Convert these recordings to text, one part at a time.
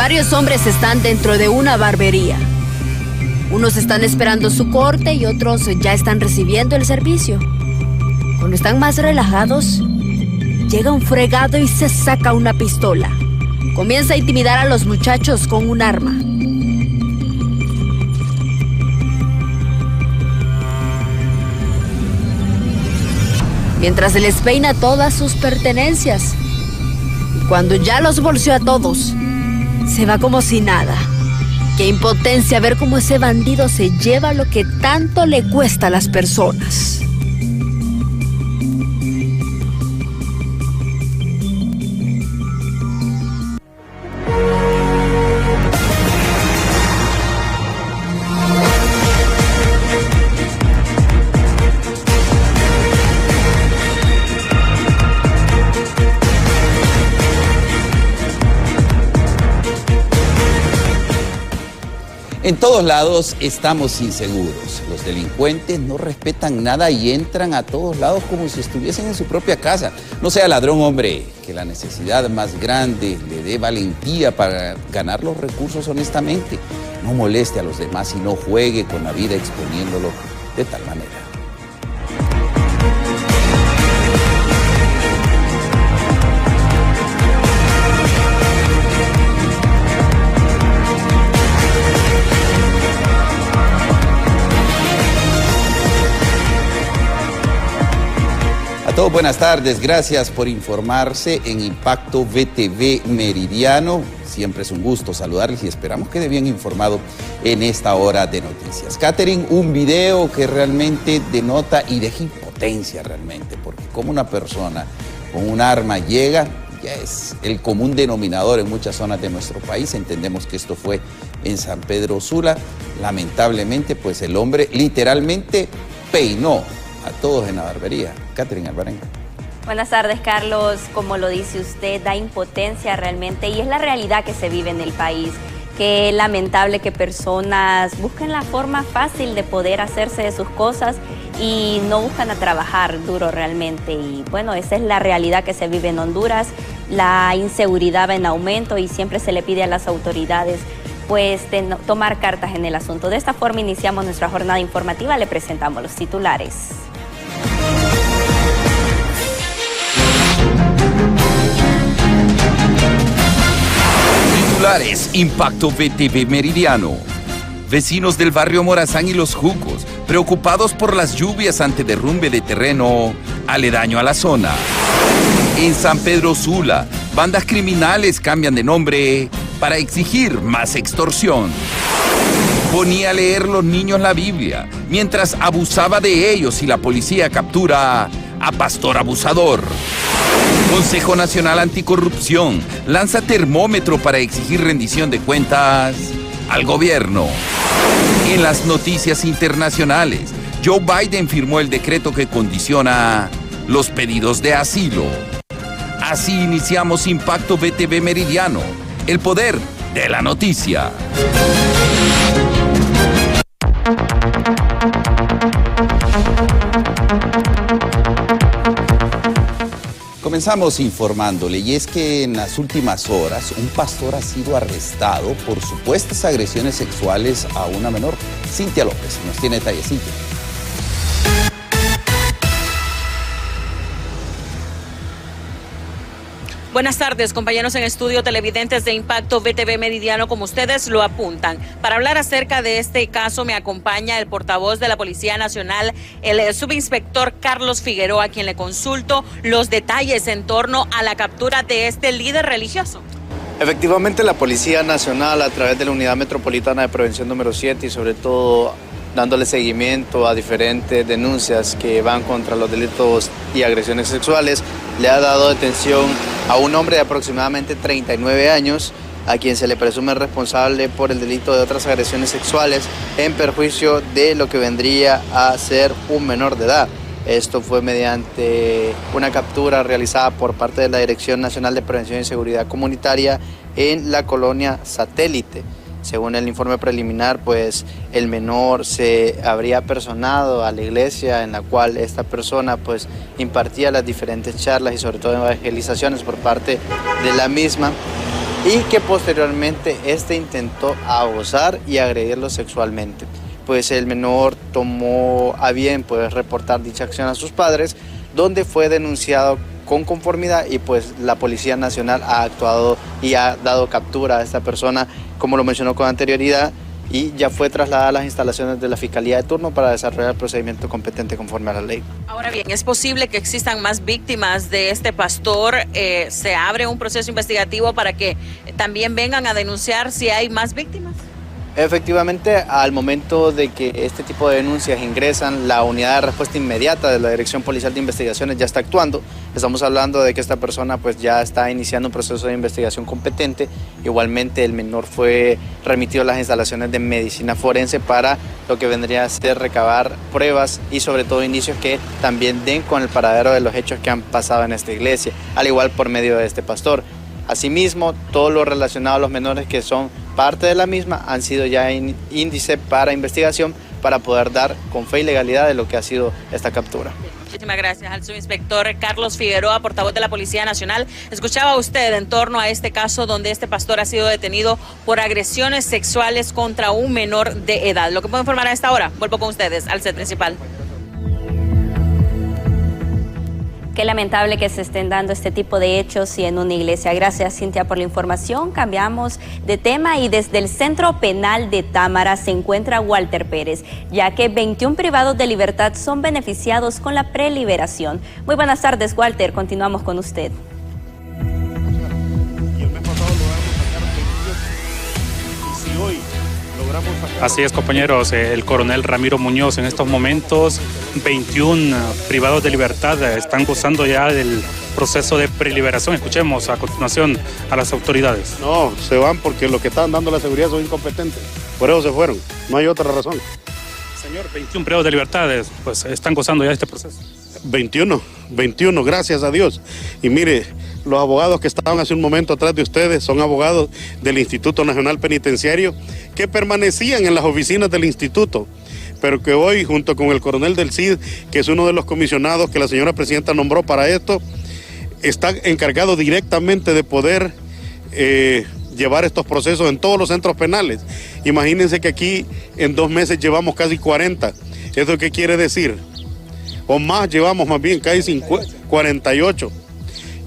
Varios hombres están dentro de una barbería. Unos están esperando su corte y otros ya están recibiendo el servicio. Cuando están más relajados, llega un fregado y se saca una pistola. Comienza a intimidar a los muchachos con un arma. Mientras se les peina todas sus pertenencias. Y cuando ya los bolseó a todos, se va como si nada. Qué impotencia ver cómo ese bandido se lleva lo que tanto le cuesta a las personas. En todos lados estamos inseguros. Los delincuentes no respetan nada y entran a todos lados como si estuviesen en su propia casa. No sea ladrón, hombre, que la necesidad más grande le dé valentía para ganar los recursos honestamente. No moleste a los demás y no juegue con la vida exponiéndolo de tal manera. A todos buenas tardes, gracias por informarse en Impacto VTV Meridiano. Siempre es un gusto saludarles y esperamos quede bien informado en esta hora de noticias. Catherine, un video que realmente denota y deja impotencia realmente, porque como una persona con un arma llega, ya es el común denominador en muchas zonas de nuestro país. Entendemos que esto fue en San Pedro Sula. Lamentablemente, pues el hombre literalmente peinó a todos en la barbería. Catherine Alvarenga. Buenas tardes, Carlos. Como lo dice usted, da impotencia realmente y es la realidad que se vive en el país. Qué lamentable que personas busquen la forma fácil de poder hacerse de sus cosas y no buscan a trabajar duro realmente. Y bueno, esa es la realidad que se vive en Honduras. La inseguridad va en aumento y siempre se le pide a las autoridades pues tomar cartas en el asunto. De esta forma iniciamos nuestra jornada informativa. Le presentamos los titulares. Impacto VTV Meridiano. Vecinos del barrio Morazán y Los Jucos, preocupados por las lluvias ante derrumbe de terreno aledaño a la zona. En San Pedro Sula, bandas criminales cambian de nombre para exigir más extorsión. Ponía a leer los niños la Biblia, mientras abusaba de ellos y la policía captura a pastor abusador. Consejo Nacional Anticorrupción lanza termómetro para exigir rendición de cuentas al gobierno. En las noticias internacionales, Joe Biden firmó el decreto que condiciona los pedidos de asilo. Así iniciamos Impacto VTV Meridiano, el poder de la noticia. Comenzamos informándole, y es que en las últimas horas un pastor ha sido arrestado por supuestas agresiones sexuales a una menor. Cintia López nos tiene detalles. Cintia. Buenas tardes, compañeros en estudio, televidentes de Impacto VTV Meridiano, como ustedes lo apuntan. Para hablar acerca de este caso me acompaña el portavoz de la Policía Nacional, el subinspector Carlos Figueroa, a quien le consulto los detalles en torno a la captura de este líder religioso. Efectivamente, la Policía Nacional, a través de la Unidad Metropolitana de Prevención número 7 y sobre todo dándole seguimiento a diferentes denuncias que van contra los delitos y agresiones sexuales, le ha dado detención a un hombre de aproximadamente 39 años, a quien se le presume responsable por el delito de otras agresiones sexuales en perjuicio de lo que vendría a ser un menor de edad. Esto fue mediante una captura realizada por parte de la Dirección Nacional de Prevención y Seguridad Comunitaria en la colonia Satélite. Según el informe preliminar, pues el menor se habría personado a la iglesia en la cual esta persona pues impartía las diferentes charlas y sobre todo evangelizaciones por parte de la misma. y que posteriormente intentó abusar y agredirlo sexualmente. Pues el menor tomó a bien reportar dicha acción a sus padres, donde fue denunciado con conformidad y pues la Policía Nacional ha actuado y ha dado captura a esta persona, como lo mencionó con anterioridad, y ya fue trasladada a las instalaciones de la Fiscalía de turno para desarrollar el procedimiento competente conforme a la ley. Ahora bien, ¿es posible que existan más víctimas de este pastor? ¿Se abre un proceso investigativo para que también vengan a denunciar si hay más víctimas? Efectivamente, al momento de que este tipo de denuncias ingresan, la unidad de respuesta inmediata de la Dirección Policial de Investigaciones ya está actuando. Estamos hablando de que esta persona pues ya está iniciando un proceso de investigación competente. Igualmente el menor fue remitido a las instalaciones de medicina forense para lo que vendría a ser recabar pruebas y sobre todo indicios que también den con el paradero de los hechos que han pasado en esta iglesia, al igual por medio de este pastor. Asimismo, todo lo relacionado a los menores que son parte de la misma han sido ya índice para investigación para poder dar con fe y legalidad de lo que ha sido esta captura. Muchísimas gracias al subinspector Carlos Figueroa, portavoz de la Policía Nacional. Escuchaba usted en torno a este caso donde este pastor ha sido detenido por agresiones sexuales contra un menor de edad. Lo que puedo informar a esta hora, vuelvo con ustedes al set principal. Qué lamentable que se estén dando este tipo de hechos y en una iglesia. Gracias, Cintia, por la información. Cambiamos de tema y desde el Centro Penal de Támara se encuentra Walter Pérez, ya que 21 privados de libertad son beneficiados con la preliberación. Muy buenas tardes, Walter. Continuamos con usted. Así es, compañeros, el coronel Ramiro Muñoz, en estos momentos 21 privados de libertad están gozando ya del proceso de preliberación. Escuchemos a continuación a las autoridades. No, se van porque los que están dando la seguridad son incompetentes, por eso se fueron, no hay otra razón. Señor, 21 privados de libertad pues están gozando ya de este proceso. 21, gracias a Dios. Y mire, los abogados que estaban hace un momento atrás de ustedes son abogados del Instituto Nacional Penitenciario que permanecían en las oficinas del instituto, pero que hoy, junto con el coronel del CID, que es uno de los comisionados que la señora presidenta nombró para esto, está encargado directamente de poder llevar estos procesos en todos los centros penales. Imagínense que aquí en 2 meses llevamos casi 40. ¿Eso qué quiere decir? O más, llevamos más bien casi 48.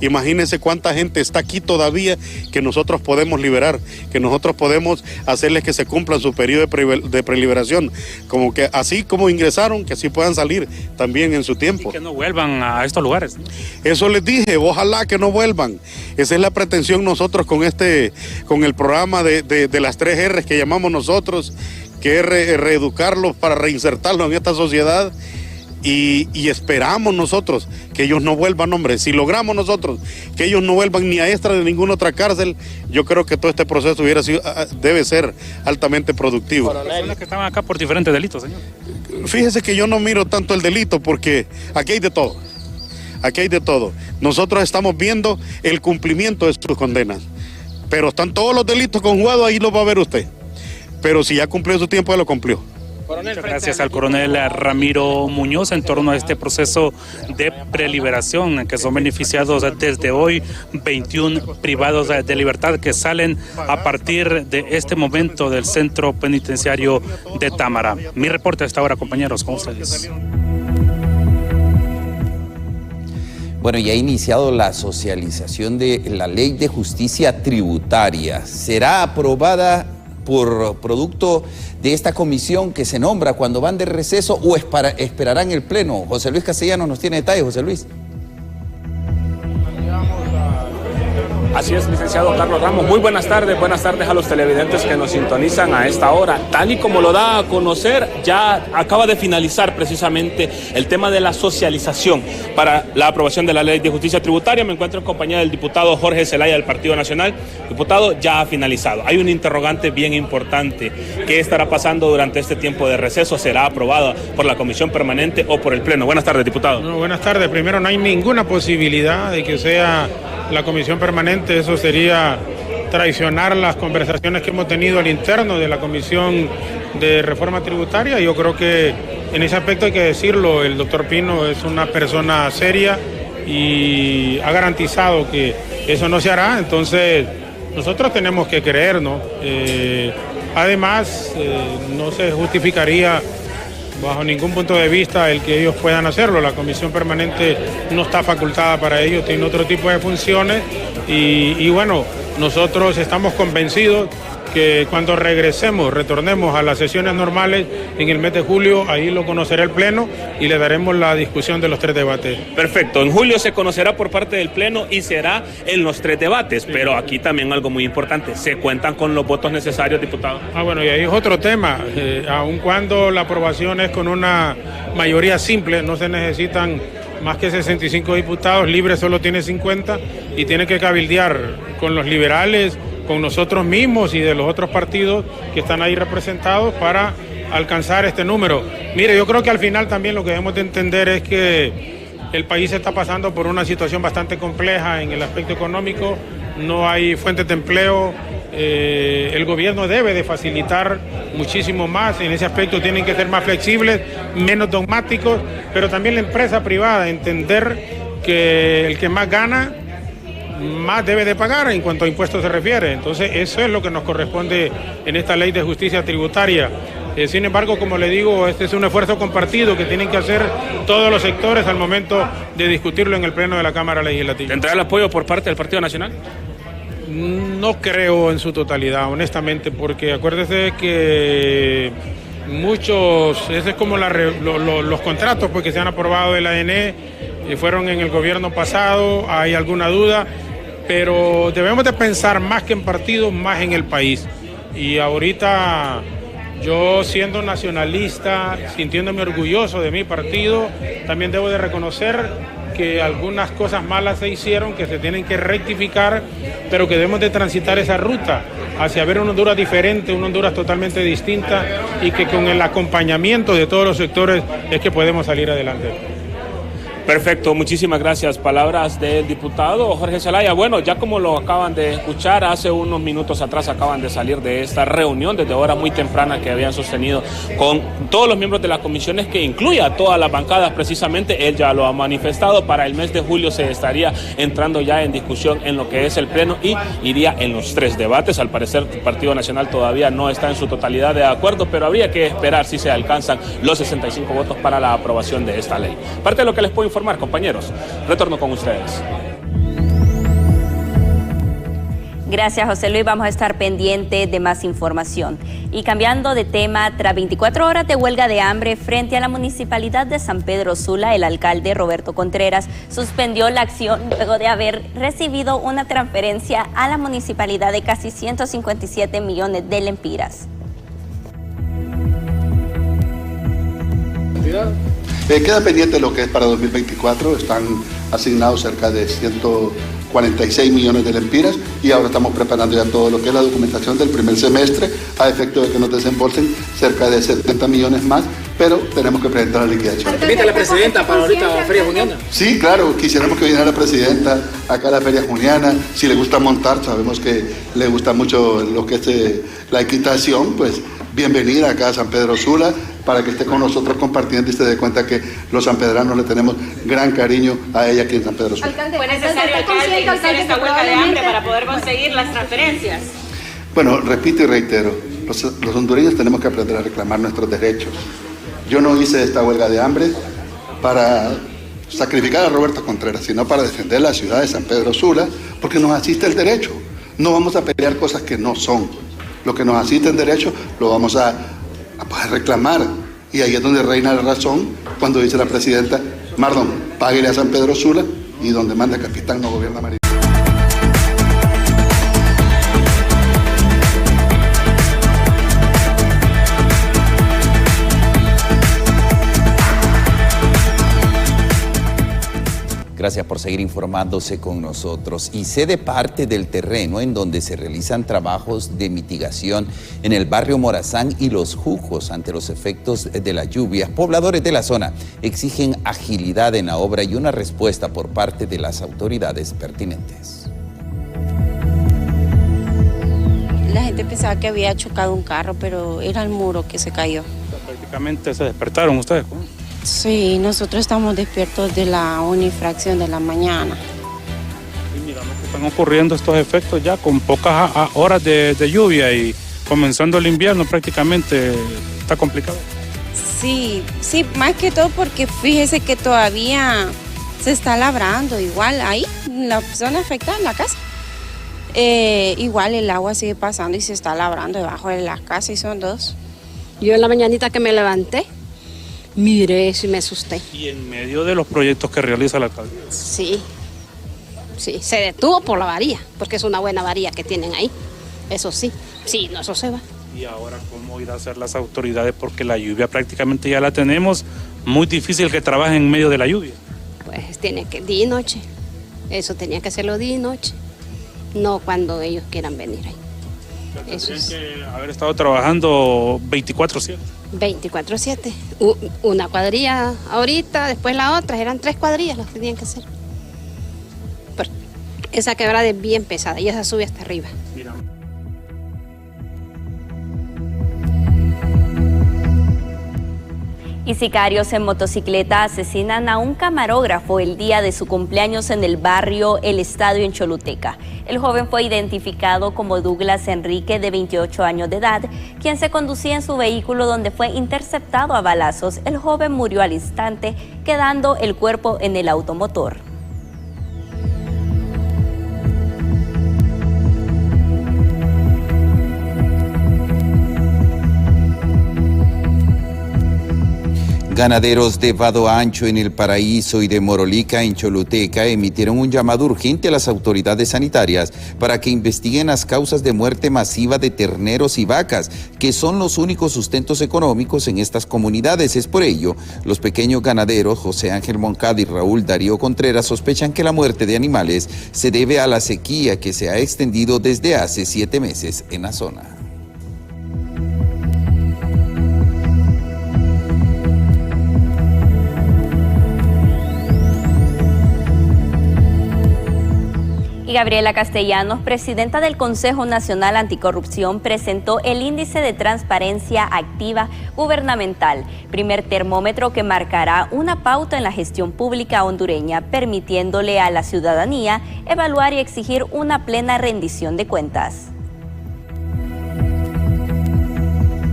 Imagínense cuánta gente está aquí todavía que nosotros podemos liberar, que nosotros podemos hacerles que se cumplan su periodo de preliberación, como que así como ingresaron, que así puedan salir también en su tiempo. Y que no vuelvan a estos lugares. Eso les dije, ojalá que no vuelvan. Esa es la pretensión nosotros con el programa de las 3 R's que llamamos nosotros, que es reeducarlos para reinsertarlos en esta sociedad. Y esperamos nosotros que ellos no vuelvan, hombre. Si logramos nosotros que ellos no vuelvan ni a esta ni a ninguna otra cárcel, yo creo que todo este proceso debe ser altamente productivo. Personas que estaban acá por diferentes delitos, señor. Fíjese que yo no miro tanto el delito porque aquí hay de todo. Aquí hay de todo. Nosotros estamos viendo el cumplimiento de sus condenas. Pero están todos los delitos conjugados, ahí lo va a ver usted. Pero si ya cumplió su tiempo, ya lo cumplió. Muchas gracias al coronel Ramiro Muñoz en torno a este proceso de preliberación que son beneficiados desde hoy 21 privados de libertad que salen a partir de este momento del Centro Penitenciario de Támara. Mi reporte a esta hora, compañeros, con ustedes. Bueno, ya ha iniciado la socialización de la Ley de Justicia Tributaria. ¿Será aprobada por producto de esta comisión que se nombra cuando van de receso o esperarán el pleno? José Luis Castellanos nos tiene detalles. José Luis. Así es, licenciado Carlos Ramos. Muy buenas tardes a los televidentes que nos sintonizan a esta hora. Tal y como lo da a conocer, ya acaba de finalizar precisamente el tema de la socialización para la aprobación de la Ley de Justicia Tributaria. Me encuentro en compañía del diputado Jorge Zelaya del Partido Nacional. Diputado, ya ha finalizado. Hay un interrogante bien importante. ¿Qué estará pasando durante este tiempo de receso? ¿Será aprobado por la Comisión Permanente o por el Pleno? Buenas tardes, diputado. No, buenas tardes. Primero, no hay ninguna posibilidad de que sea la Comisión Permanente. Eso sería traicionar las conversaciones que hemos tenido al interno de la Comisión de Reforma Tributaria. Yo creo que en ese aspecto hay que decirlo, el doctor Pino es una persona seria y ha garantizado que eso no se hará. Entonces, nosotros tenemos que creernos. Además, no se justificaría bajo ningún punto de vista el que ellos puedan hacerlo. La comisión permanente no está facultada para ello, tiene otro tipo de funciones y bueno, nosotros estamos convencidos que cuando retornemos a las sesiones normales en el mes de julio, ahí lo conocerá el Pleno y le daremos la discusión de los 3 debates. Perfecto, en julio se conocerá por parte del Pleno y será en los 3 debates, sí. Pero aquí también algo muy importante, ¿se cuentan con los votos necesarios, diputado? Bueno, y ahí es otro tema, aun cuando la aprobación es con una mayoría simple, no se necesitan más que 65 diputados, Libre solo tiene 50 y tiene que cabildear con los liberales, con nosotros mismos y de los otros partidos que están ahí representados para alcanzar este número. Mire, yo creo que al final también lo que debemos de entender es que el país está pasando por una situación bastante compleja en el aspecto económico, no hay fuentes de empleo, el gobierno debe de facilitar muchísimo más, en ese aspecto tienen que ser más flexibles, menos dogmáticos, pero también la empresa privada entender que el que más gana más debe de pagar en cuanto a impuestos se refiere. Entonces eso es lo que nos corresponde en esta ley de justicia tributaria. Sin embargo, como le digo, este es un esfuerzo compartido que tienen que hacer todos los sectores al momento de discutirlo en el Pleno de la Cámara Legislativa. ¿Tendrá el apoyo por parte del Partido Nacional? No creo en su totalidad, honestamente, porque acuérdese que muchos, ese es como los contratos pues, que se han aprobado de la ANE, fueron en el gobierno pasado, hay alguna duda, pero debemos de pensar más que en partidos, más en el país. Y ahorita yo siendo nacionalista, sintiéndome orgulloso de mi partido, también debo de reconocer que algunas cosas malas se hicieron, que se tienen que rectificar, pero que debemos de transitar esa ruta hacia ver una Honduras diferente, una Honduras totalmente distinta y que con el acompañamiento de todos los sectores es que podemos salir adelante. Perfecto, muchísimas gracias. Palabras del diputado Jorge Zelaya. Bueno, ya como lo acaban de escuchar, hace unos minutos atrás acaban de salir de esta reunión desde hora muy temprana que habían sostenido con todos los miembros de las comisiones, que incluye a todas las bancadas precisamente. Él ya lo ha manifestado, para el mes de julio se estaría entrando ya en discusión en lo que es el Pleno y iría en los 3 debates. Al parecer el Partido Nacional todavía no está en su totalidad de acuerdo, pero habría que esperar si se alcanzan los 65 votos para la aprobación de esta ley. Parte de lo que les puedo informar, compañeros. Retorno con ustedes. Gracias, José Luis. Vamos a estar pendientes de más información. Y cambiando de tema, tras 24 horas de huelga de hambre frente a la Municipalidad de San Pedro Sula, el alcalde Roberto Contreras suspendió la acción luego de haber recibido una transferencia a la municipalidad de casi 157 millones de lempiras. Queda pendiente lo que es para 2024, están asignados cerca de 146 millones de lempiras y ahora estamos preparando ya todo lo que es la documentación del primer semestre a efecto de que nos desembolsen cerca de 70 millones más, pero tenemos que presentar la liquidación. ¿Invita a la presidenta para ahorita la Feria Juniana? Sí, claro, quisiéramos que viniera la presidenta acá a la Feria Juniana. Si le gusta montar, sabemos que le gusta mucho lo que es la equitación, pues bienvenida acá a San Pedro Sula para que esté con nosotros compartiendo y se dé cuenta que los sanpedranos le tenemos gran cariño a ella aquí en San Pedro Sula. ¿Fue necesario, alcalde, iniciar esta huelga de hambre para poder conseguir las transferencias? Bueno, repito y reitero, los hondureños tenemos que aprender a reclamar nuestros derechos. Yo no hice esta huelga de hambre para sacrificar a Roberto Contreras, sino para defender la ciudad de San Pedro Sula, porque nos asiste el derecho. No vamos a pelear cosas que no son. Lo que nos asiste en derecho lo vamos a poder reclamar. Y ahí es donde reina la razón cuando dice la presidenta, Mardon, páguele a San Pedro Sula, y donde manda capitán no gobierna María. Gracias por seguir informándose con nosotros. Y cede parte del terreno en donde se realizan trabajos de mitigación en el barrio Morazán y Los Jucos ante los efectos de las lluvias. Pobladores de la zona exigen agilidad en la obra y una respuesta por parte de las autoridades pertinentes. La gente pensaba que había chocado un carro, pero era el muro que se cayó. Prácticamente se despertaron ustedes, ¿cómo? Sí, nosotros estamos despiertos de la 1:00 de la mañana. Miramos que están ocurriendo estos efectos ya con pocas horas de lluvia y comenzando el invierno prácticamente está complicado. Sí, más que todo porque fíjese que todavía se está labrando igual ahí, en la zona afectada, en la casa. Igual el agua sigue pasando y se está labrando debajo de las casas y son dos. Yo en la mañanita que me levanté, miré eso y me asusté. ¿Y en medio de los proyectos que realiza la alcaldía? Sí, se detuvo por la varilla, porque es una buena varilla que tienen ahí. Eso sí, no, eso se va. ¿Y ahora cómo irán a hacer las autoridades? Porque la lluvia prácticamente ya la tenemos. Muy difícil que trabajen en medio de la lluvia. Pues tiene que día y noche. Eso tenía que hacerlo día y noche. No cuando ellos quieran venir ahí. Eso es. Que haber estado trabajando 24/7. 24/7. Una cuadrilla ahorita, después la otra. Eran 3 cuadrillas las que tenían que hacer. Pero esa quebrada es bien pesada y esa sube hasta arriba. Mira. Y sicarios en motocicleta asesinan a un camarógrafo el día de su cumpleaños en el barrio El Estadio en Choluteca. El joven fue identificado como Douglas Enrique, de 28 años de edad, quien se conducía en su vehículo donde fue interceptado a balazos. El joven murió al instante, quedando el cuerpo en el automotor. Ganaderos de Vado Ancho en El Paraíso y de Morolica en Choluteca emitieron un llamado urgente a las autoridades sanitarias para que investiguen las causas de muerte masiva de terneros y vacas, que son los únicos sustentos económicos en estas comunidades. Es por ello, los pequeños ganaderos José Ángel Moncada y Raúl Darío Contreras sospechan que la muerte de animales se debe a la sequía que se ha extendido desde hace 7 meses en la zona. Y Gabriela Castellanos, presidenta del Consejo Nacional Anticorrupción, presentó el Índice de Transparencia Activa Gubernamental, primer termómetro que marcará una pauta en la gestión pública hondureña, permitiéndole a la ciudadanía evaluar y exigir una plena rendición de cuentas.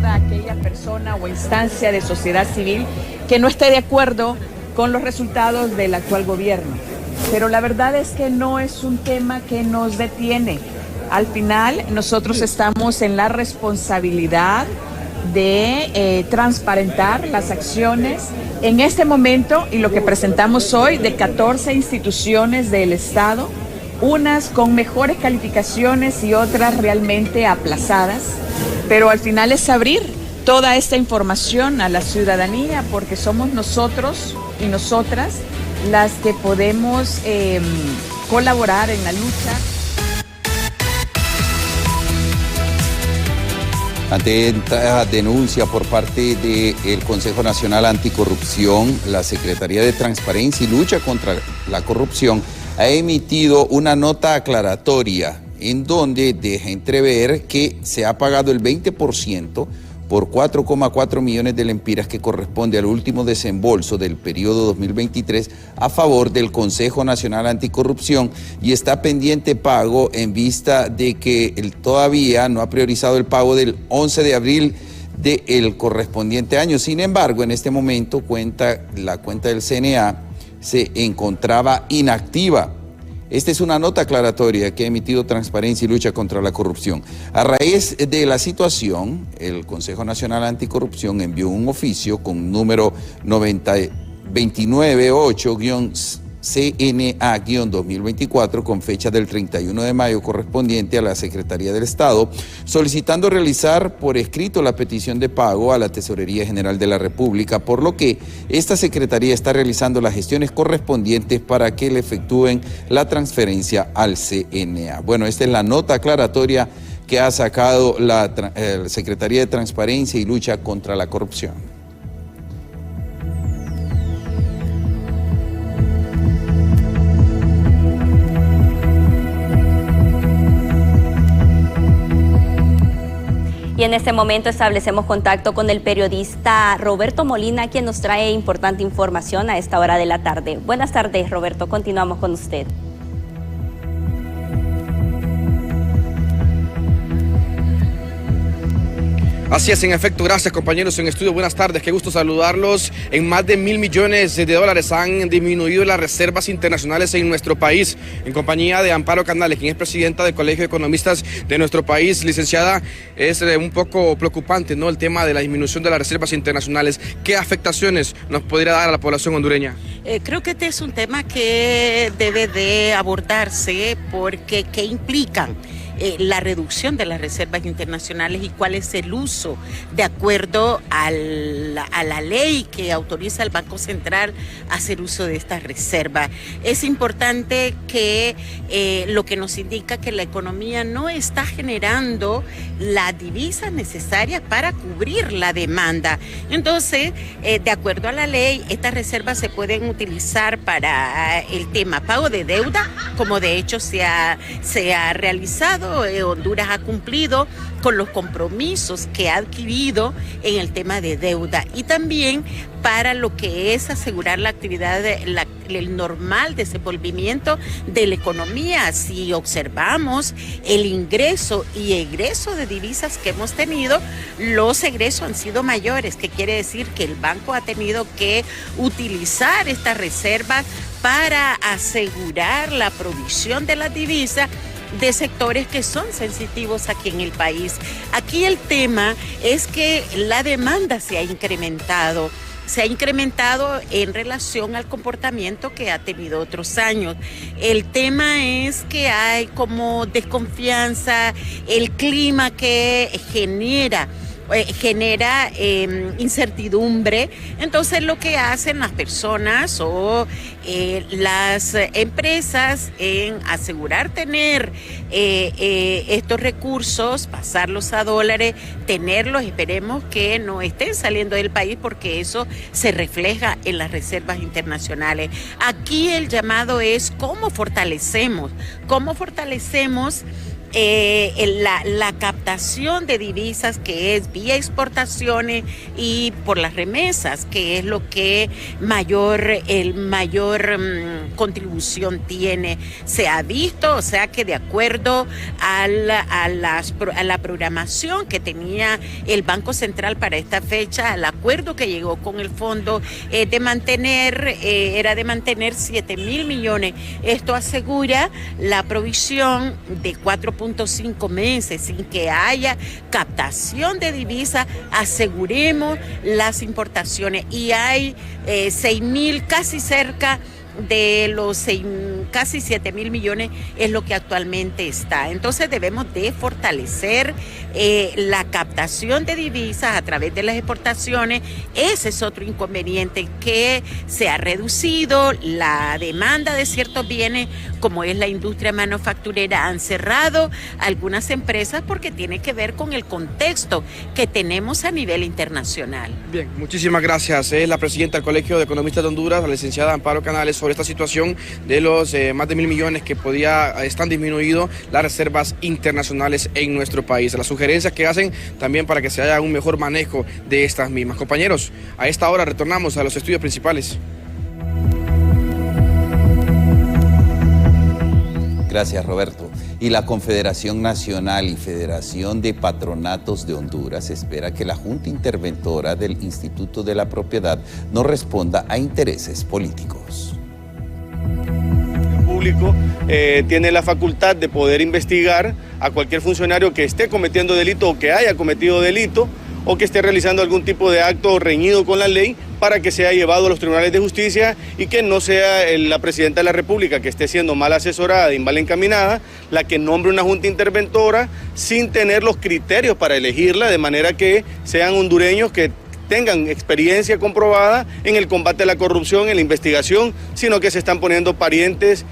Aquella persona o instancia de sociedad civil que no esté de acuerdo con los resultados del actual gobierno. Pero la verdad es que no es un tema que nos detiene. Al final, nosotros estamos en la responsabilidad de transparentar las acciones en este momento y lo que presentamos hoy de 14 instituciones del Estado, unas con mejores calificaciones y otras realmente aplazadas, pero al final es abrir toda esta información a la ciudadanía porque somos nosotros y nosotras las que podemos colaborar en la lucha. Ante esta denuncia por parte del Consejo Nacional Anticorrupción, la Secretaría de Transparencia y Lucha contra la Corrupción ha emitido una nota aclaratoria en donde deja entrever que se ha pagado el 20% por 4,4 millones de lempiras que corresponde al último desembolso del periodo 2023 a favor del Consejo Nacional Anticorrupción y está pendiente pago en vista de que él todavía no ha priorizado el pago del 11 de abril del correspondiente año. Sin embargo, en este momento la cuenta del CNA se encontraba inactiva. Esta es una nota aclaratoria que ha emitido Transparencia y Lucha contra la Corrupción. A raíz de la situación, el Consejo Nacional Anticorrupción envió un oficio con número 298-CNA-2024 con fecha del 31 de mayo correspondiente a la Secretaría del Estado, solicitando realizar por escrito la petición de pago a la Tesorería General de la República, por lo que esta Secretaría está realizando las gestiones correspondientes para que le efectúen la transferencia al CNA. Bueno, esta es la nota aclaratoria que ha sacado la Secretaría de Transparencia y Lucha contra la Corrupción. Y en este momento establecemos contacto con el periodista Roberto Molina, quien nos trae importante información a esta hora de la tarde. Buenas tardes, Roberto. Continuamos con usted. Así es, en efecto, gracias compañeros en estudio, buenas tardes, qué gusto saludarlos. En más de $1.000 millones han disminuido las reservas internacionales en nuestro país. En compañía de Amparo Canales, quien es presidenta del Colegio de Economistas de nuestro país. Licenciada, es un poco preocupante, ¿no?, el tema de la disminución de las reservas internacionales. ¿Qué afectaciones nos podría dar a la población hondureña? Creo que este es un tema que debe de abordarse porque ¿qué implican? La reducción de las reservas internacionales y cuál es el uso de acuerdo a la ley que autoriza al Banco Central a hacer uso de estas reservas. Es importante que lo que nos indica que la economía no está generando las divisas necesarias para cubrir la demanda. Entonces, de acuerdo a la ley, estas reservas se pueden utilizar para el tema pago de deuda, como de hecho se ha realizado. Honduras ha cumplido con los compromisos que ha adquirido en el tema de deuda y también para lo que es asegurar la actividad, el normal desenvolvimiento de la economía. Si observamos el ingreso y egreso de divisas que hemos tenido, los egresos han sido mayores, que quiere decir que el banco ha tenido que utilizar estas reservas para asegurar la provisión de las divisas de sectores que son sensitivos aquí en el país. Aquí el tema es que la demanda se ha incrementado en relación al comportamiento que ha tenido otros años. El tema es que hay como desconfianza, el clima que genera incertidumbre. Entonces lo que hacen las personas o las empresas en asegurar tener estos recursos, pasarlos a dólares, tenerlos, esperemos que no estén saliendo del país porque eso se refleja en las reservas internacionales. Aquí el llamado es cómo fortalecemos la captación de divisas, que es vía exportaciones y por las remesas, que es lo que mayor contribución tiene. Se ha visto, o sea que de acuerdo a la programación que tenía el Banco Central para esta fecha, al acuerdo que llegó con el fondo era de mantener 7.000 millones. Esto asegura la provisión de 4.5 meses sin que haya captación de divisas. Aseguremos las importaciones y hay 6.000, casi cerca de los casi 7.000 millones es lo que actualmente está. Entonces debemos de fortalecer la captación de divisas a través de las exportaciones. Ese es otro inconveniente, que se ha reducido la demanda de ciertos bienes, como es la industria manufacturera. Han cerrado algunas empresas porque tiene que ver con el contexto que tenemos a nivel internacional. Bien, muchísimas gracias. Es la presidenta del Colegio de Economistas de Honduras, la licenciada Amparo Canales, sobre esta situación de los más de 1.000 millones que están disminuido las reservas internacionales en nuestro país. Las sugerencias que hacen también para que se haya un mejor manejo de estas mismas. Compañeros, a esta hora retornamos a los estudios principales. Gracias, Roberto. Y la Confederación Nacional y Federación de Patronatos de Honduras espera que la Junta Interventora del Instituto de la Propiedad no responda a intereses políticos. Público tiene la facultad de poder investigar a cualquier funcionario que esté cometiendo delito o que haya cometido delito o que esté realizando algún tipo de acto reñido con la ley, para que sea llevado a los tribunales de justicia y que no sea la presidenta de la República, que esté siendo mal asesorada y mal encaminada, la que nombre una junta interventora sin tener los criterios para elegirla, de manera que sean hondureños que tengan experiencia comprobada en el combate a la corrupción, en la investigación, sino que se están poniendo parientes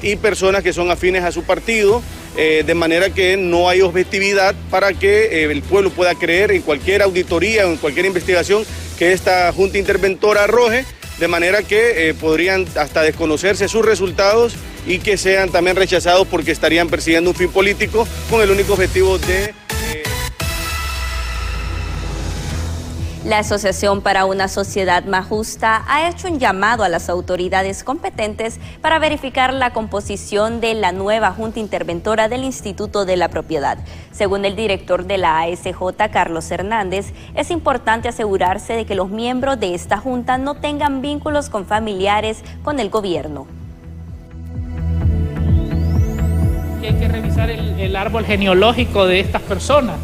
y personas que son afines a su partido, de manera que no hay objetividad para que el pueblo pueda creer en cualquier auditoría o en cualquier investigación que esta junta interventora arroje, de manera que podrían hasta desconocerse sus resultados y que sean también rechazados porque estarían persiguiendo un fin político con el único objetivo de... La Asociación para una Sociedad Más Justa ha hecho un llamado a las autoridades competentes para verificar la composición de la nueva Junta Interventora del Instituto de la Propiedad. Según el director de la ASJ, Carlos Hernández, es importante asegurarse de que los miembros de esta junta no tengan vínculos con familiares con el gobierno. Hay que revisar el árbol genealógico de estas personas.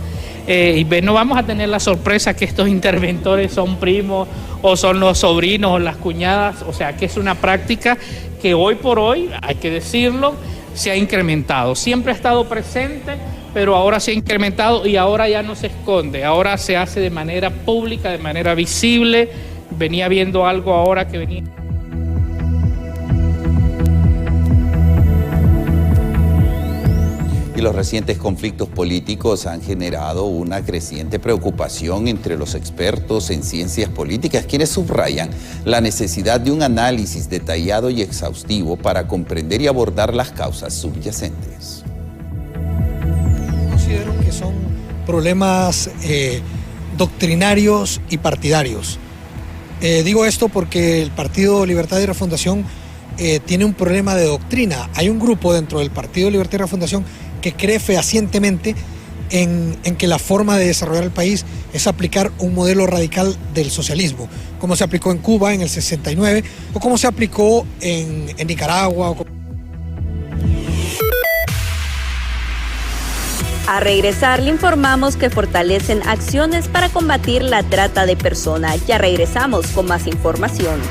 Y no vamos a tener la sorpresa que estos interventores son primos o son los sobrinos o las cuñadas, o sea que es una práctica que hoy por hoy, hay que decirlo, se ha incrementado. Siempre ha estado presente, pero ahora se ha incrementado y ahora ya no se esconde, ahora se hace de manera pública, de manera visible. Venía viendo algo ahora que venía... Y los recientes conflictos políticos han generado una creciente preocupación entre los expertos en ciencias políticas, quienes subrayan la necesidad de un análisis detallado y exhaustivo para comprender y abordar las causas subyacentes. Considero que son problemas doctrinarios y partidarios. Digo esto porque el Partido Libertad y Refundación tiene un problema de doctrina. Hay un grupo dentro del Partido Libertad y Refundación que cree fehacientemente en que la forma de desarrollar el país es aplicar un modelo radical del socialismo, como se aplicó en Cuba en el 69 o como se aplicó en Nicaragua. A regresar, le informamos que fortalecen acciones para combatir la trata de personas. Ya regresamos con más información.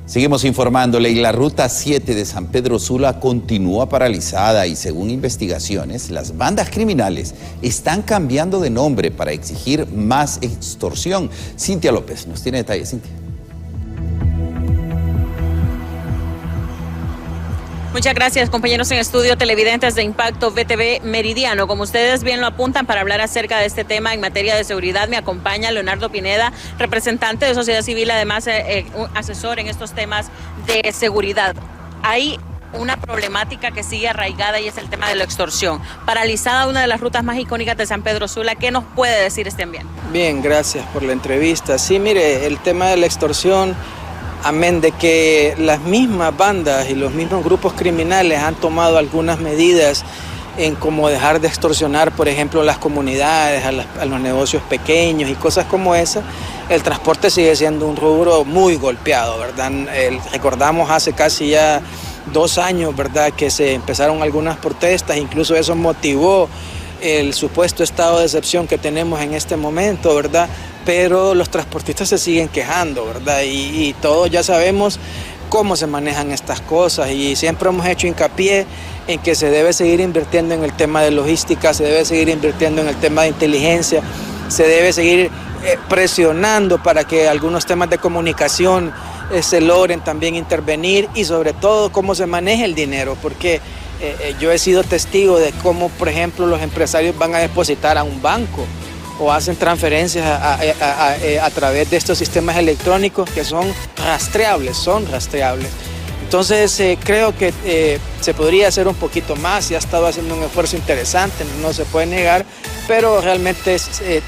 Seguimos informándole, y la Ruta 7 de San Pedro Sula continúa paralizada y según investigaciones, las bandas criminales están cambiando de nombre para exigir más extorsión. Cintia López nos tiene detalles. Cintia. Muchas gracias, compañeros en estudio, televidentes de Impacto VTV Meridiano. Como ustedes bien lo apuntan, para hablar acerca de este tema en materia de seguridad, me acompaña Leonardo Pineda, representante de sociedad civil, además un asesor en estos temas de seguridad. Hay una problemática que sigue arraigada y es el tema de la extorsión. Paralizada una de las rutas más icónicas de San Pedro Sula, ¿qué nos puede decir este ambiente? Bien, gracias por la entrevista. Sí, mire, el tema de la extorsión, amén de que las mismas bandas y los mismos grupos criminales han tomado algunas medidas en cómo dejar de extorsionar, por ejemplo, las comunidades, a los negocios pequeños y cosas como esa, el transporte sigue siendo un rubro muy golpeado, ¿verdad? Recordamos hace casi ya 2 años, ¿verdad?, que se empezaron algunas protestas, incluso eso motivó el supuesto estado de excepción que tenemos en este momento, ¿verdad? Pero los transportistas se siguen quejando, ¿verdad? Y todos ya sabemos cómo se manejan estas cosas y siempre hemos hecho hincapié en que se debe seguir invirtiendo en el tema de logística, se debe seguir invirtiendo en el tema de inteligencia, se debe seguir presionando para que algunos temas de comunicación se logren también intervenir y sobre todo cómo se maneja el dinero, porque yo he sido testigo de cómo, por ejemplo, los empresarios van a depositar a un banco o hacen transferencias a través de estos sistemas electrónicos que son rastreables. Entonces creo que se podría hacer un poquito más, se ha estado haciendo un esfuerzo interesante, no se puede negar, pero realmente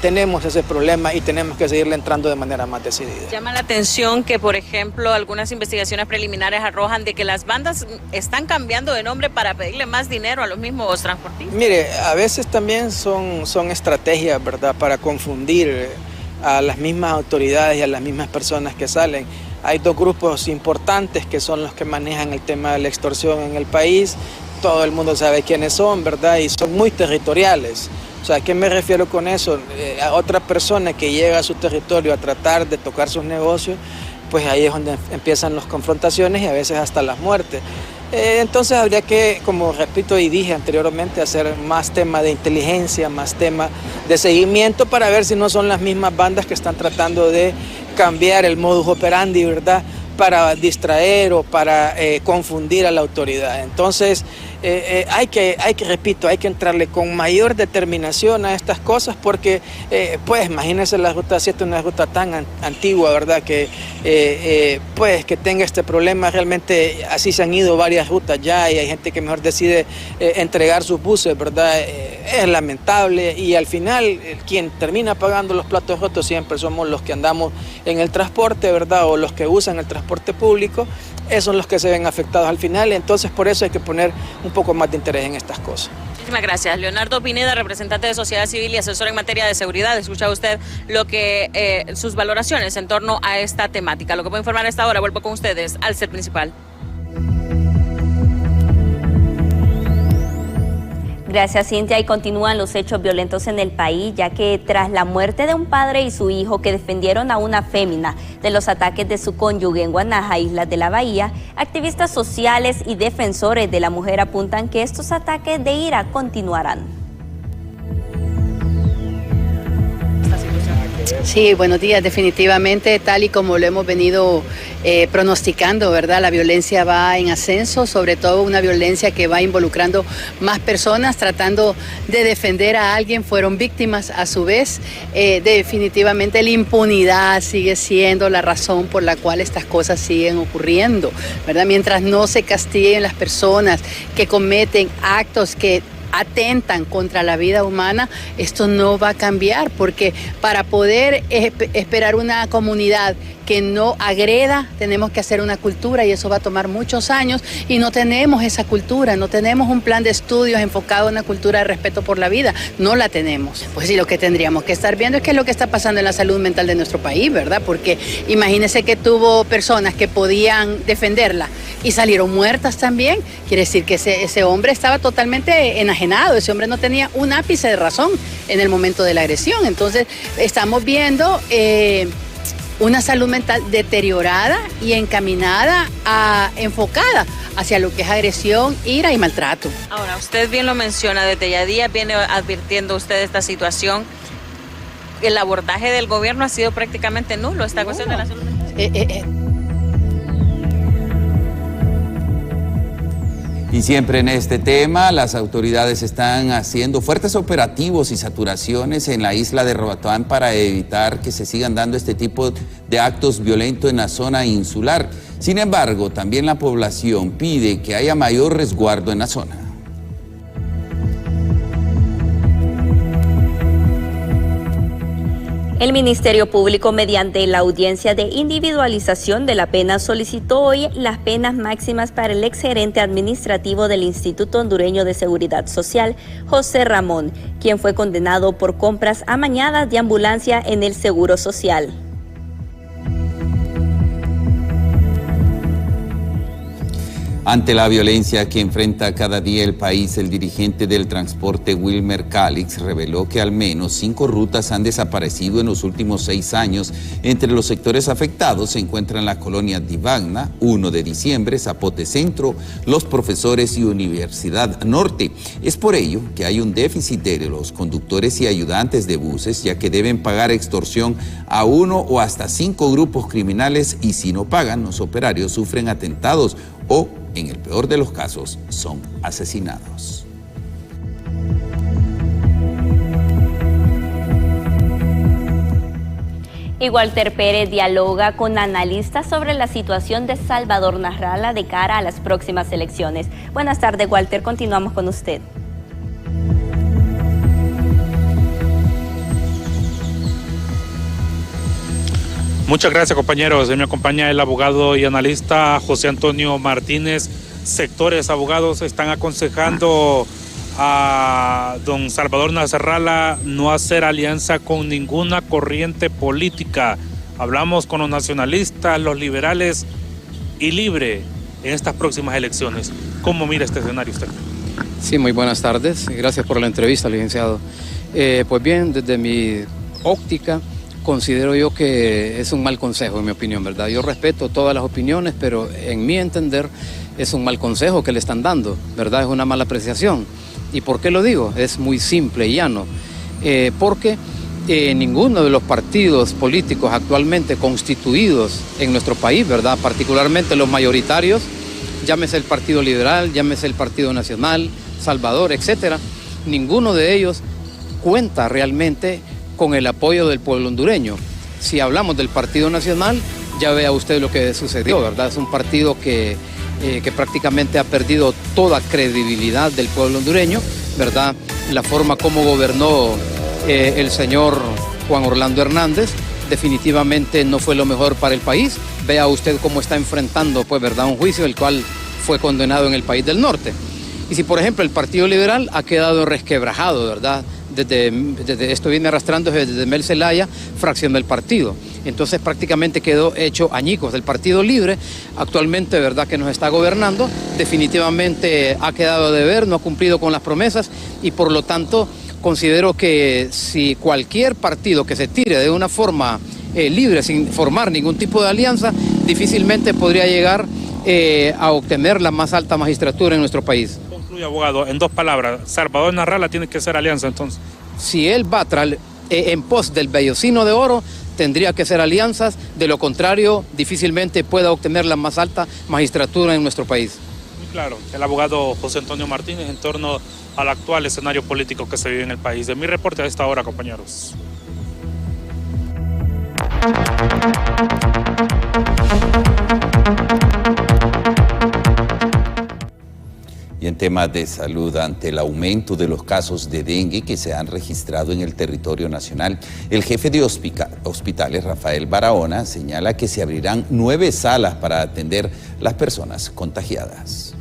tenemos ese problema y tenemos que seguirle entrando de manera más decidida. Llama la atención que, por ejemplo, algunas investigaciones preliminares arrojan de que las bandas están cambiando de nombre para pedirle más dinero a los mismos transportistas. Mire, a veces también son estrategias, ¿verdad?, para confundir a las mismas autoridades y a las mismas personas que salen. Hay 2 grupos importantes que son los que manejan el tema de la extorsión en el país. Todo el mundo sabe quiénes son, ¿verdad? Y son muy territoriales. O sea, ¿a qué me refiero con eso? A otra persona que llega a su territorio a tratar de tocar sus negocios, pues ahí es donde empiezan las confrontaciones y a veces hasta las muertes. Entonces habría que, como repito y dije anteriormente, hacer más tema de inteligencia, más tema de seguimiento para ver si no son las mismas bandas que están tratando de cambiar el modus operandi, ¿verdad?, para distraer o para confundir a la autoridad. Entonces, repito, hay que entrarle con mayor determinación a estas cosas porque, pues, imagínense la Ruta 7, una ruta tan antigua, ¿verdad? Que, pues, que tenga este problema, realmente así se han ido varias rutas ya y hay gente que mejor decide entregar sus buses, ¿verdad? Es lamentable y al final quien termina pagando los platos rotos siempre somos los que andamos en el transporte, ¿verdad? O los que usan el transporte público, esos son los que se ven afectados al final, entonces por eso hay que poner un poco más de interés en estas cosas. Muchísimas gracias. Leonardo Pineda, representante de Sociedad Civil y asesor en materia de seguridad. Escucha usted sus valoraciones en torno a esta temática. Lo que puedo informar a esta hora, vuelvo con ustedes al set principal. Gracias, Cintia. Y continúan los hechos violentos en el país, ya que tras la muerte de un padre y su hijo que defendieron a una fémina de los ataques de su cónyuge en Guanaja, Islas de la Bahía, activistas sociales y defensores de la mujer apuntan que estos ataques de ira continuarán. Sí, buenos días. Definitivamente, tal y como lo hemos venido pronosticando, ¿verdad? La violencia va en ascenso, sobre todo una violencia que va involucrando más personas, tratando de defender a alguien, fueron víctimas a su vez. Definitivamente la impunidad sigue siendo la razón por la cual estas cosas siguen ocurriendo, ¿verdad? Mientras no se castiguen las personas que cometen actos que atentan contra la vida humana, esto no va a cambiar, porque para poder esperar una comunidad que no agreda, tenemos que hacer una cultura y eso va a tomar muchos años y no tenemos esa cultura, no tenemos un plan de estudios enfocado en una cultura de respeto por la vida, no la tenemos. Pues sí, lo que tendríamos que estar viendo es qué es lo que está pasando en la salud mental de nuestro país, ¿verdad? Porque imagínense que tuvo personas que podían defenderla y salieron muertas también, quiere decir que ese hombre estaba totalmente enajenado, ese hombre no tenía un ápice de razón en el momento de la agresión. Entonces estamos viendo una salud mental deteriorada y encaminada, enfocada hacia lo que es agresión, ira y maltrato. Ahora, usted bien lo menciona, desde ya días viene advirtiendo usted esta situación. El abordaje del gobierno ha sido prácticamente nulo, esta cuestión de la salud mental. Y siempre en este tema, las autoridades están haciendo fuertes operativos y saturaciones en la isla de Roatán para evitar que se sigan dando este tipo de actos violentos en la zona insular. Sin embargo, también la población pide que haya mayor resguardo en la zona. El Ministerio Público, mediante la audiencia de individualización de la pena, solicitó hoy las penas máximas para el exgerente administrativo del Instituto Hondureño de Seguridad Social, José Ramón, quien fue condenado por compras amañadas de ambulancia en el Seguro Social. Ante la violencia que enfrenta cada día el país, el dirigente del transporte Wilmer Calix reveló que al menos 5 rutas han desaparecido en los últimos 6 años. Entre los sectores afectados se encuentran la colonia Divagna, 1 de diciembre, Zapote Centro, Los Profesores y Universidad Norte. Es por ello que hay un déficit de los conductores y ayudantes de buses, ya que deben pagar extorsión a 1 o hasta 5 grupos criminales y si no pagan, los operarios sufren atentados o, en el peor de los casos, son asesinados. Y Walter Pérez dialoga con analistas sobre la situación de Salvador Narrala de cara a las próximas elecciones. Buenas tardes, Walter, continuamos con usted. Muchas gracias, compañeros. Me acompaña el abogado y analista José Antonio Martínez. Sectores abogados están aconsejando a don Salvador Narrala no hacer alianza con ninguna corriente política. Hablamos con los nacionalistas, los liberales y Libre en estas próximas elecciones. ¿Cómo mira este escenario usted? Sí, muy buenas tardes. Gracias por la entrevista, licenciado. Pues bien, desde mi óptica, considero yo que es un mal consejo, en mi opinión, ¿verdad? Yo respeto todas las opiniones, pero en mi entender es un mal consejo que le están dando, ¿verdad? Es una mala apreciación. ¿Y por qué lo digo? Es muy simple y llano. Porque ninguno de los partidos políticos actualmente constituidos en nuestro país, ¿verdad? Particularmente los mayoritarios, llámese el Partido Liberal, llámese el Partido Nacional, Salvador, etcétera. Ninguno de ellos cuenta realmente con el apoyo del pueblo hondureño. Si hablamos del Partido Nacional, ya vea usted lo que sucedió, ¿verdad? Es un partido que prácticamente ha perdido toda credibilidad del pueblo hondureño, ¿verdad? La forma como gobernó el señor Juan Orlando Hernández definitivamente no fue lo mejor para el país. Vea usted cómo está enfrentando, pues, ¿verdad?, un juicio el cual fue condenado en el país del norte. Y si, por ejemplo, el Partido Liberal ha quedado resquebrajado, ¿verdad? Desde esto viene arrastrando desde Mel Zelaya, fracción del partido. Entonces prácticamente quedó hecho añicos. Del Partido Libre, actualmente, ¿verdad?, que nos está gobernando, definitivamente ha quedado a deber, no ha cumplido con las promesas y por lo tanto considero que si cualquier partido que se tire de una forma libre, sin formar ningún tipo de alianza, difícilmente podría llegar a obtener la más alta magistratura en nuestro país. Concluye, abogado, en 2 palabras, Salvador Narrala tiene que ser alianza entonces. Si él va en pos del vellocino de oro, tendría que ser alianzas, de lo contrario difícilmente pueda obtener la más alta magistratura en nuestro país. Muy claro, el abogado José Antonio Martínez en torno al actual escenario político que se vive en el país. De mi reporte a esta hora, compañeros. Y en temas de salud, ante el aumento de los casos de dengue que se han registrado en el territorio nacional, el jefe de hospitales, Rafael Barahona, señala que se abrirán 9 salas para atender las personas contagiadas.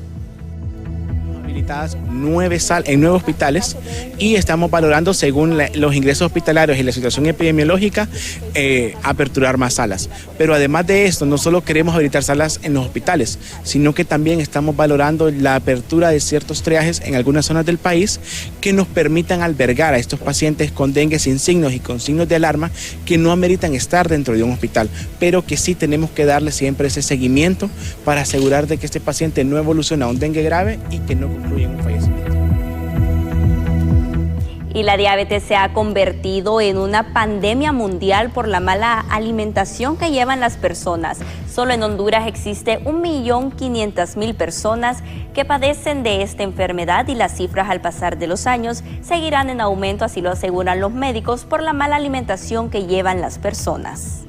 Habilitadas 9 salas en 9 hospitales y estamos valorando, según los ingresos hospitalarios y la situación epidemiológica, aperturar más salas. Pero además de esto, no solo queremos habilitar salas en los hospitales, sino que también estamos valorando la apertura de ciertos triajes en algunas zonas del país que nos permitan albergar a estos pacientes con dengue sin signos y con signos de alarma que no ameritan estar dentro de un hospital, pero que sí tenemos que darle siempre ese seguimiento para asegurar de que este paciente no evoluciona a un dengue grave y que no concluye en un fallecimiento. Y la diabetes se ha convertido en una pandemia mundial por la mala alimentación que llevan las personas. Solo en Honduras existe 1.500.000 personas que padecen de esta enfermedad y las cifras al pasar de los años seguirán en aumento, así lo aseguran los médicos, por la mala alimentación que llevan las personas.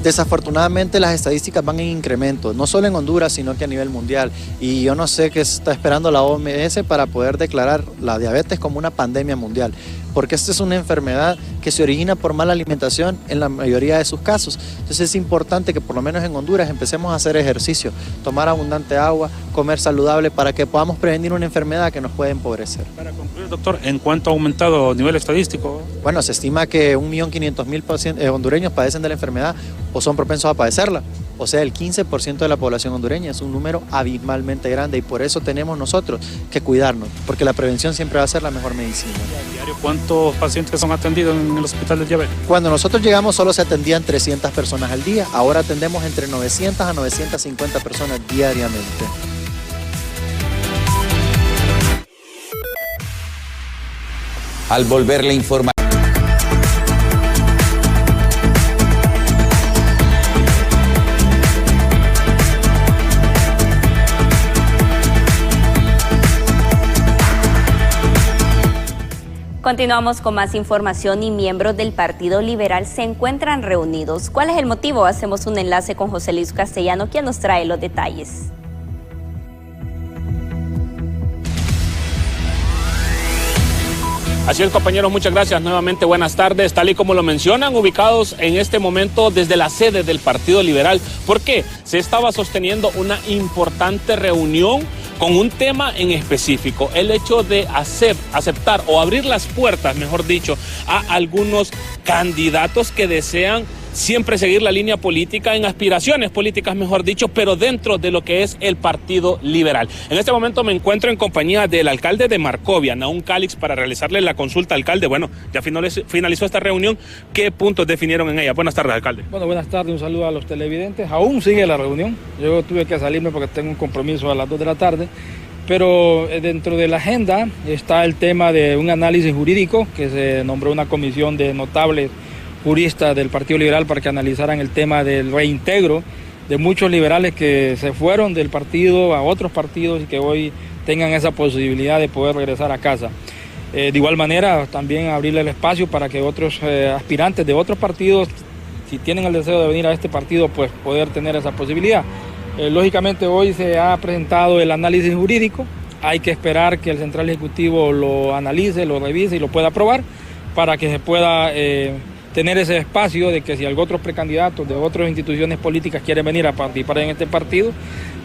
Desafortunadamente las estadísticas van en incremento, no solo en Honduras, sino que a nivel mundial. Y yo no sé qué está esperando la OMS para poder declarar la diabetes como una pandemia mundial, porque esta es una enfermedad que se origina por mala alimentación en la mayoría de sus casos. Entonces es importante que por lo menos en Honduras empecemos a hacer ejercicio, tomar abundante agua, comer saludable para que podamos prevenir una enfermedad que nos puede empobrecer. Para concluir, doctor, ¿en cuánto ha aumentado a nivel estadístico? Bueno, se estima que 1.500.000 hondureños padecen de la enfermedad o son propensos a padecerla. O sea, el 15% de la población hondureña es un número abismalmente grande y por eso tenemos nosotros que cuidarnos, porque la prevención siempre va a ser la mejor medicina. ¿A diario cuántos pacientes son atendidos en el hospital del diabetes? Cuando nosotros llegamos solo se atendían 300 personas al día, ahora atendemos entre 900 a 950 personas diariamente. Al volver la información. Continuamos con más información y miembros del Partido Liberal se encuentran reunidos. ¿Cuál es el motivo? Hacemos un enlace con José Luis Castellano, quien nos trae los detalles. Así es, compañeros, muchas gracias. Nuevamente, buenas tardes. Tal y como lo mencionan, ubicados en este momento desde la sede del Partido Liberal. ¿Por qué? Se estaba sosteniendo una importante reunión con un tema en específico, el hecho de aceptar o abrir las puertas, mejor dicho, a algunos candidatos que desean siempre seguir la línea política, en aspiraciones políticas, mejor dicho, pero dentro de lo que es el Partido Liberal. En este momento me encuentro en compañía del alcalde de Marcovia, Nahum Calix, para realizarle la consulta. Alcalde, bueno, ya finalizó esta reunión. ¿Qué puntos definieron en ella? Buenas tardes, alcalde. Bueno, buenas tardes, un saludo a los televidentes. Aún sigue la reunión. Yo tuve que salirme porque tengo un compromiso a las 2 de la tarde. Pero dentro de la agenda está el tema de un análisis jurídico, que se nombró una comisión de notables juristas del Partido Liberal para que analizaran el tema del reintegro de muchos liberales que se fueron del partido a otros partidos y que hoy tengan esa posibilidad de poder regresar a casa. De igual manera, también abrirle el espacio para que otros aspirantes de otros partidos, si tienen el deseo de venir a este partido, pues poder tener esa posibilidad. Lógicamente hoy se ha presentado el análisis jurídico, hay que esperar que el Central Ejecutivo lo analice, lo revise y lo pueda aprobar para que se pueda tener ese espacio de que si otros precandidatos de otras instituciones políticas quieren venir a participar en este partido,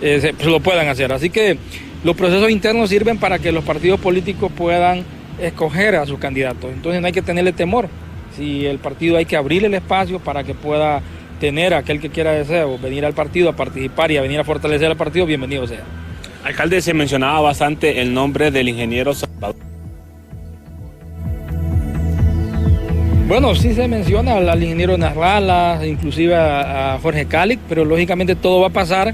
pues lo puedan hacer. Así que los procesos internos sirven para que los partidos políticos puedan escoger a sus candidatos. Entonces no hay que tenerle temor. Si el partido hay que abrirle el espacio para que pueda tener a aquel que quiera deseo venir al partido a participar y a venir a fortalecer al partido, bienvenido sea. Alcalde, se mencionaba bastante el nombre del ingeniero Salvador. Bueno, sí se menciona al ingeniero Narrala, inclusive a Jorge Cáliz, pero lógicamente todo va a pasar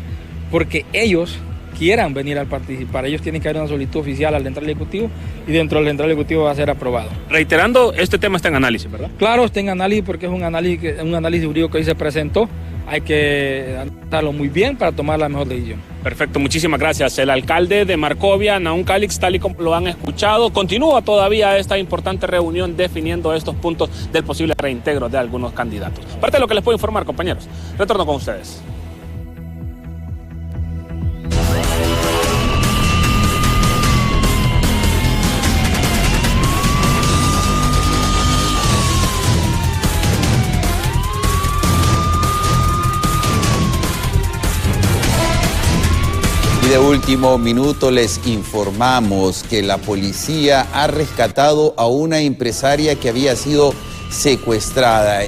porque ellos quieran venir a participar. Ellos tienen que hacer una solicitud oficial al Central Ejecutivo y dentro del Central Ejecutivo va a ser aprobado. Reiterando, este tema está en análisis, ¿verdad? Claro, está en análisis porque es un análisis jurídico que hoy se presentó. Hay que analizarlo muy bien para tomar la mejor decisión. Perfecto, muchísimas gracias. El alcalde de Marcovia, Nahum Cáliz, tal y como lo han escuchado, continúa todavía esta importante reunión definiendo estos puntos del posible reintegro de algunos candidatos. Parte de lo que les puedo informar, compañeros. Retorno con ustedes. Y de último minuto les informamos que la policía ha rescatado a una empresaria que había sido secuestrada.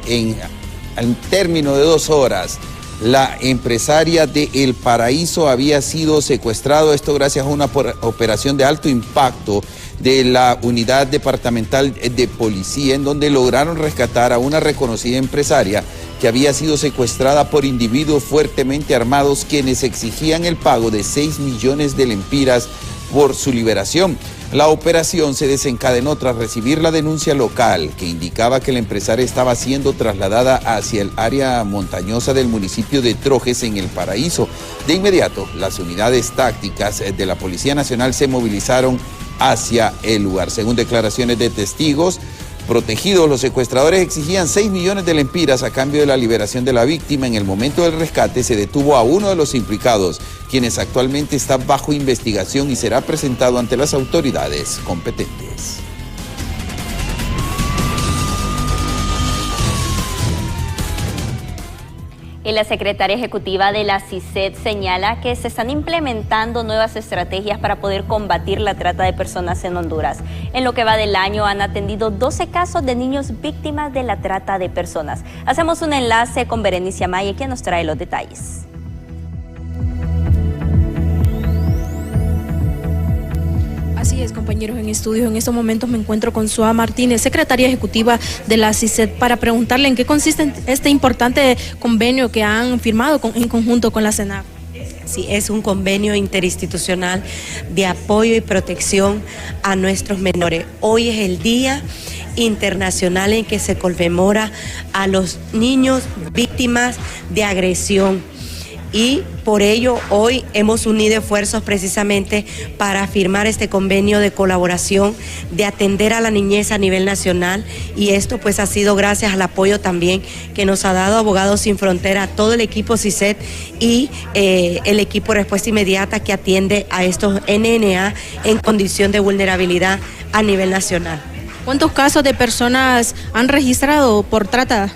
Al término de 2 horas, la empresaria de El Paraíso había sido secuestrado, esto gracias a una operación de alto impacto de la Unidad Departamental de Policía, en donde lograron rescatar a una reconocida empresaria que había sido secuestrada por individuos fuertemente armados quienes exigían el pago de 6 millones de lempiras por su liberación. La operación se desencadenó tras recibir la denuncia local que indicaba que la empresaria estaba siendo trasladada hacia el área montañosa del municipio de Trojes en El Paraíso. De inmediato, las unidades tácticas de la Policía Nacional se movilizaron hacia el lugar. Según declaraciones de testigos protegidos, los secuestradores exigían 6 millones de lempiras a cambio de la liberación de la víctima. En el momento del rescate se detuvo a uno de los implicados, quienes actualmente está bajo investigación y será presentado ante las autoridades competentes. Y la secretaria ejecutiva de la CICET señala que se están implementando nuevas estrategias para poder combatir la trata de personas en Honduras. En lo que va del año han atendido 12 casos de niños víctimas de la trata de personas. Hacemos un enlace con Berenice Amaya, quien nos trae los detalles. Así es, compañeros en estudio. En estos momentos me encuentro con Sua Martínez, secretaria ejecutiva de la CICET, para preguntarle en qué consiste este importante convenio que han firmado en conjunto con la CENAF. Sí, es un convenio interinstitucional de apoyo y protección a nuestros menores. Hoy es el Día Internacional en que se conmemora a los niños víctimas de agresión. Y por ello hoy hemos unido esfuerzos precisamente para firmar este convenio de colaboración, de atender a la niñez a nivel nacional, y esto pues ha sido gracias al apoyo también que nos ha dado Abogados Sin Frontera, todo el equipo CICET y el equipo de respuesta inmediata que atiende a estos NNA en condición de vulnerabilidad a nivel nacional. ¿Cuántos casos de personas han registrado por trata?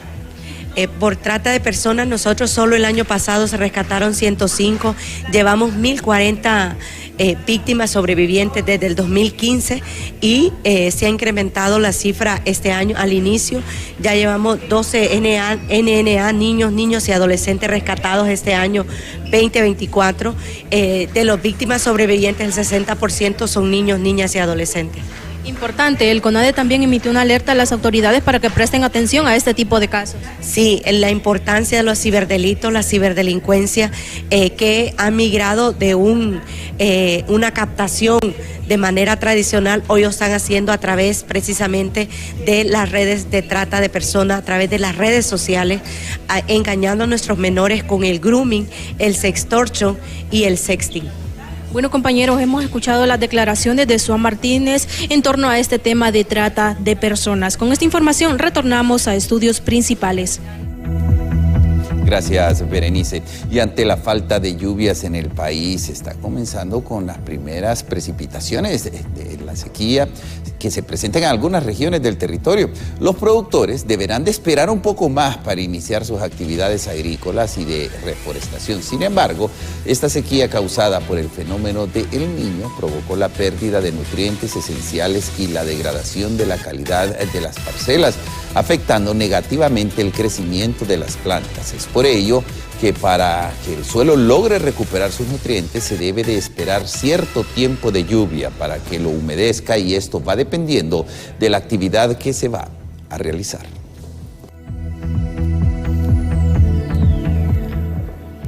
Por trata de personas, nosotros solo el año pasado se rescataron 105, llevamos 1.040 víctimas sobrevivientes desde el 2015 y se ha incrementado la cifra este año. Al inicio ya llevamos 12 NNA, niños y adolescentes rescatados este año 2024. De las víctimas sobrevivientes, el 60% son niños, niñas y adolescentes. Importante, el CONADE también emitió una alerta a las autoridades para que presten atención a este tipo de casos. Sí, la importancia de los ciberdelitos, la ciberdelincuencia que ha migrado de una captación de manera tradicional, hoy lo están haciendo a través precisamente de las redes de trata de personas, a través de las redes sociales, engañando a nuestros menores con el grooming, el sextortion y el sexting. Bueno, compañeros, hemos escuchado las declaraciones de Suá Martínez en torno a este tema de trata de personas. Con esta información retornamos a estudios principales. Gracias, Berenice. Y ante la falta de lluvias en el país, se está comenzando con las primeras precipitaciones de la sequía que se presentan en algunas regiones del territorio. Los productores deberán de esperar un poco más para iniciar sus actividades agrícolas y de reforestación. Sin embargo, esta sequía causada por el fenómeno de El Niño provocó la pérdida de nutrientes esenciales y la degradación de la calidad de las parcelas, afectando negativamente el crecimiento de las plantas. Es por ello que para que el suelo logre recuperar sus nutrientes se debe de esperar cierto tiempo de lluvia para que lo humedezca, y esto va dependiendo de la actividad que se va a realizar.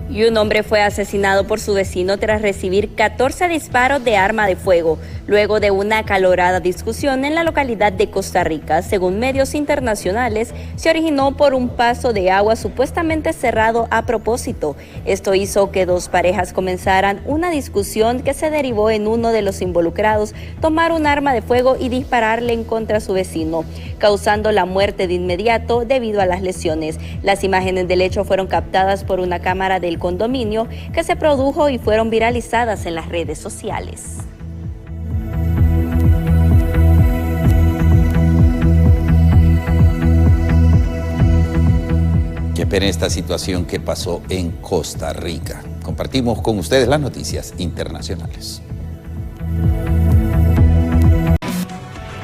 Y un hombre fue asesinado por su vecino tras recibir 14 disparos de arma de fuego, luego de una acalorada discusión en la localidad de Costa Rica. Según medios internacionales, se originó por un paso de agua supuestamente cerrado a propósito. Esto hizo que dos parejas comenzaran una discusión que se derivó en uno de los involucrados tomar un arma de fuego y dispararle en contra de su vecino, causando la muerte de inmediato debido a las lesiones. Las imágenes del hecho fueron captadas por una cámara del condominio que se produjo y fueron viralizadas en las redes sociales. Qué pena esta situación que pasó en Costa Rica. Compartimos con ustedes las noticias internacionales.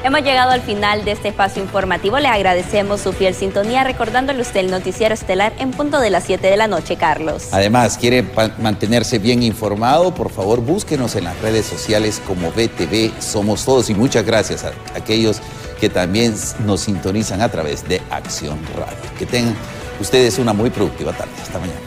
Hemos llegado al final de este espacio informativo. Le agradecemos su fiel sintonía, recordándole usted el noticiero estelar en punto de las 7 de la noche, Carlos. Además, quiere mantenerse bien informado, por favor búsquenos en las redes sociales como BTV Somos Todos, y muchas gracias a aquellos que también nos sintonizan a través de Acción Radio. Que tengan ustedes una muy productiva tarde. Hasta mañana.